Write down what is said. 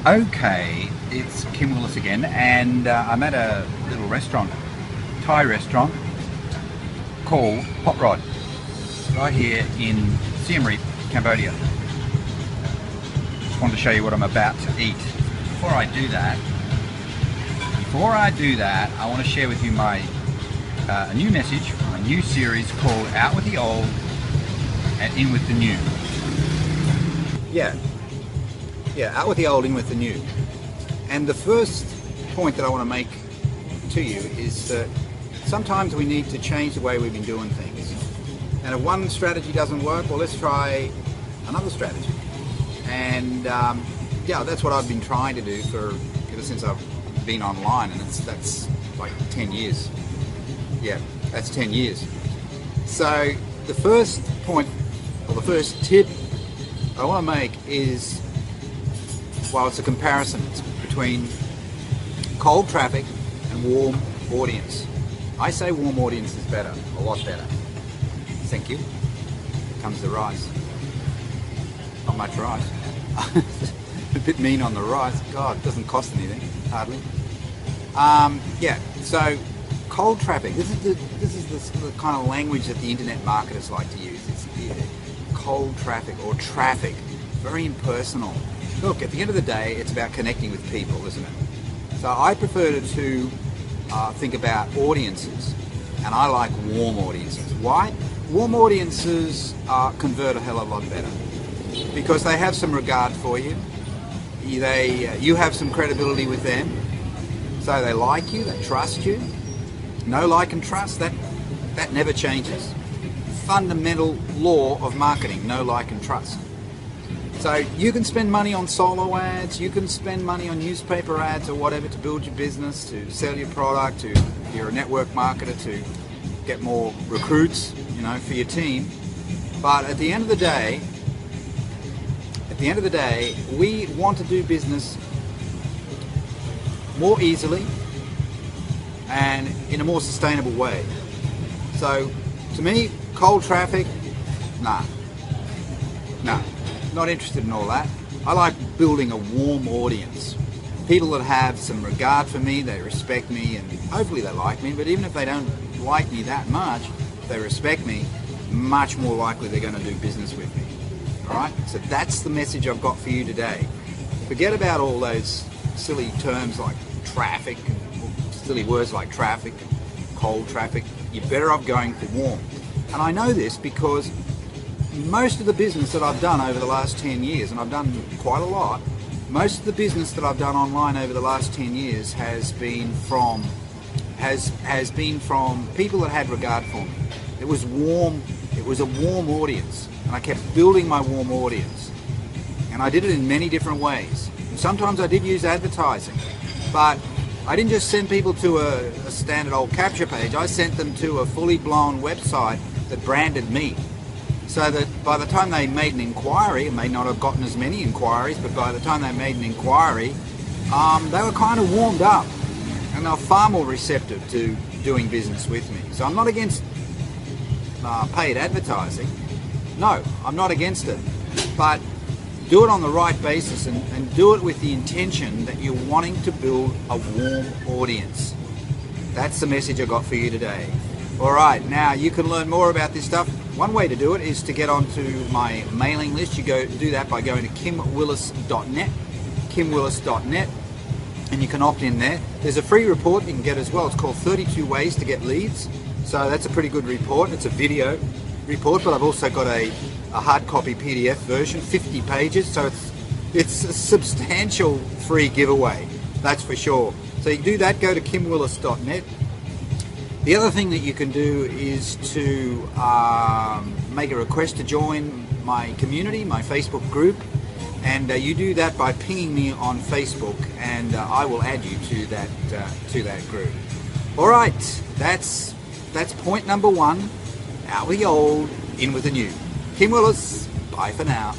Okay, it's Kim Willis again, and I'm at a little restaurant, Thai restaurant, called Hot Rod, right here in Siem Reap, Cambodia. Just wanted to show you what I'm about to eat. Before I do that, I want to share with you my a new message, a new series called Out with the Old and In with the New. Yeah, out with the old, in with the new. And the first point that I want to make to you is that sometimes we need to change the way we've been doing things. And if one strategy doesn't work, well, let's try another strategy. And yeah, that's what I've been trying to do ever since I've been online, and that's like 10 years. Yeah, that's 10 years. So the first point, or the first tip I want to make is, well, it's a comparison between cold traffic and warm audience. I say warm audience is better, a lot better. Thank you. Here comes the rice. Not much rice. A bit mean on the rice. God, it doesn't cost anything, hardly. Yeah, so cold traffic. This is the kind of language that the internet marketers like to use. It's cold traffic or traffic. Very impersonal. Look, at the end of the day, it's about connecting with people, isn't it? So I prefer to think about audiences, and I like warm audiences. Why? Warm audiences convert a hell of a lot better because they have some regard for you. You have some credibility with them, so they like you, they trust you. No like and trust, that never changes. Fundamental law of marketing, no like and trust. So you can spend money on solo ads, you can spend money on newspaper ads or whatever to build your business, to sell your product, if you're a network marketer, to get more recruits, for your team. But at the end of the day, we want to do business more easily and in a more sustainable way. So to me, cold traffic, nah, not interested in all that. I like building a warm audience. People that have some regard for me, they respect me, and hopefully they like me, but even if they don't like me that much, if they respect me, much more likely they're going to do business with me. Alright? So that's the message I've got for you today. Forget about all those silly terms like traffic, and silly words like traffic, and cold traffic. You're better off going for warm. And I know this because most of the business that I've done over the last 10 years, and I've done quite a lot, most of the business that I've done online over the last 10 years has been from people that had regard for me. It was warm, it was a warm audience, and I kept building my warm audience. And I did it in many different ways. And sometimes I did use advertising, but I didn't just send people to a standard old capture page, I sent them to a fully blown website that branded me. So that by the time they made an inquiry, and may not have gotten as many inquiries, but by the time they made an inquiry, they were kind of warmed up, and they were far more receptive to doing business with me. So I'm not against paid advertising. No, I'm not against it. But do it on the right basis, and do it with the intention that you're wanting to build a warm audience. That's the message I got for you today. Alright, now you can learn more about this stuff. One way to do it is to get onto my mailing list. You do that by going to kimwillis.net, kimwillis.net, and you can opt in there. There's a free report you can get as well. It's called 32 Ways to Get Leads. So that's a pretty good report. It's a video report, but I've also got a hard copy PDF version, 50 pages. So it's a substantial free giveaway, that's for sure. So you can do that, go to kimwillis.net. The other thing that you can do is to make a request to join my community, my Facebook group, and you do that by pinging me on Facebook, and I will add you to that group. All right, that's point number one. Out with the old, in with the new. Kim Willis, bye for now.